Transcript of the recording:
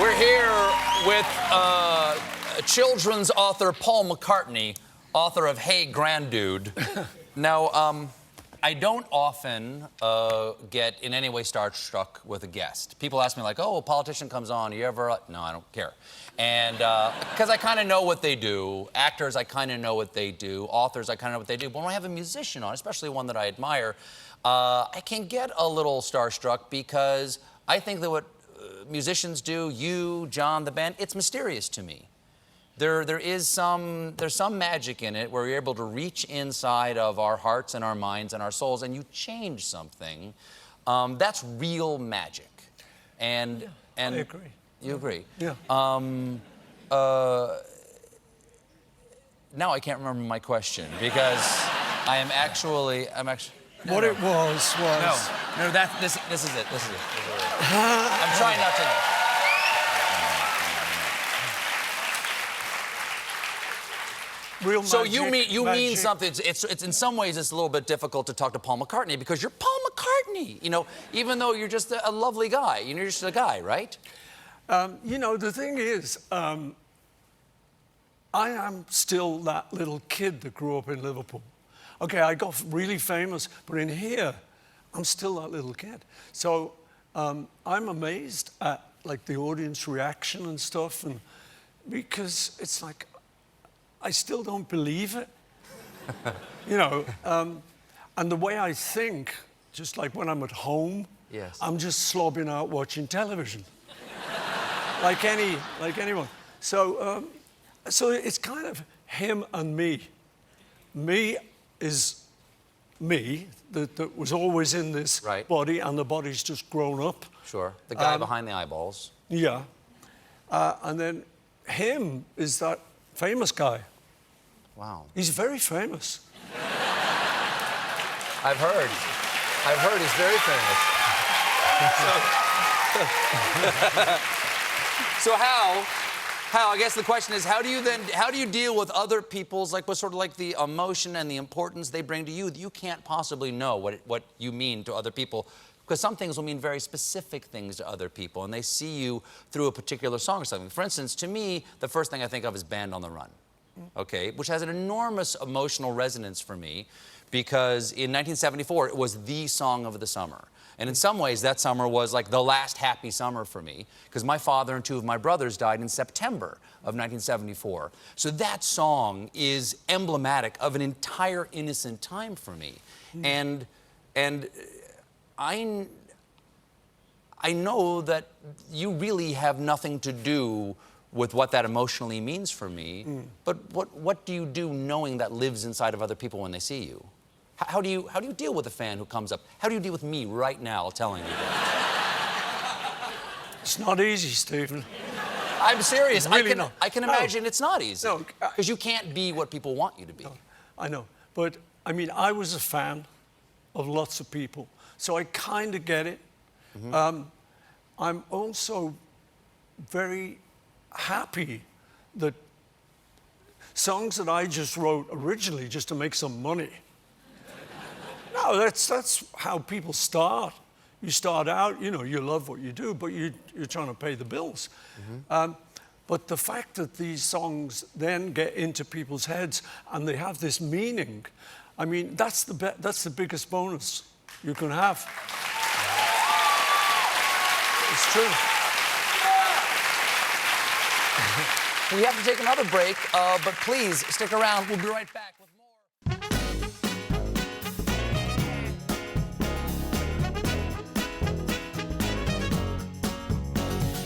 We're here with children's author Paul McCartney, author of Hey Grandude. Now, I don't often get in any way starstruck with a guest. People ask me like, oh, a politician comes on, you ever... No, I don't care. And because I kind of know what they do. Actors, I kind of know what they do. Authors, I kind of know what they do. But when I have a musician on, especially one that I admire, I can get a little starstruck because I think that what musicians do, you, John, the band, it's mysterious to me. There's some magic in it where you're able to reach inside of our hearts and our minds and our souls and you change something. That's real magic. And I agree. You agree? Yeah. Now I can't remember my question because I'm actually. What it was. No, this is it. I'm trying not to. Real So magic, you mean something. It's in some ways it's a little bit difficult to talk to Paul McCartney because you're Paul McCartney. You know, even though you're just a lovely guy. You're just a guy, right? You know, the thing is, I am still that little kid that grew up in Liverpool. Okay, I got really famous, but in here, I'm still that little kid. So I'm amazed at like the audience reaction and stuff, and because it's like I still don't believe it. You know, and the way I think, just like when I'm at home, yes. I'm just slobbing out watching television. like anyone. So it's kind of him and me. Me is me, that was always in this body, and the body's just grown up. Sure. The guy behind the eyeballs. Yeah. And then him is that famous guy. Wow. He's very famous. I've heard he's very famous. So how, I guess the question is, how do you deal with other people's, like, what sort of like the emotion and the importance they bring to you that you can't possibly know what you mean to other people? Because some things will mean very specific things to other people, and they see you through a particular song or something. For instance, to me, the first thing I think of is Band on the Run, okay? Which has an enormous emotional resonance for me, because in 1974, it was the song of the summer. And in some ways, that summer was like the last happy summer for me, because my father and two of my brothers died in September of 1974. So that song is emblematic of an entire innocent time for me. And I know that you really have nothing to do with what that emotionally means for me, but what do you do knowing that lives inside of other people when they see you? How do you deal with a fan who comes up? How do you deal with me right now telling you that? It's not easy, Stephen. I'm serious. Really I can imagine it's not easy. No. Because you can't be what people want you to be. No, I know. But, I mean, I was a fan of lots of people, so I kind of get it. I'm also very happy that songs that I just wrote originally just to make some money. No, that's how people start. You start out, you know, you love what you do, but you're trying to pay the bills. But the fact that these songs then get into people's heads and they have this meaning, I mean, that's the biggest bonus you can have. It's true. We have to take another break, but please stick around. We'll be right back.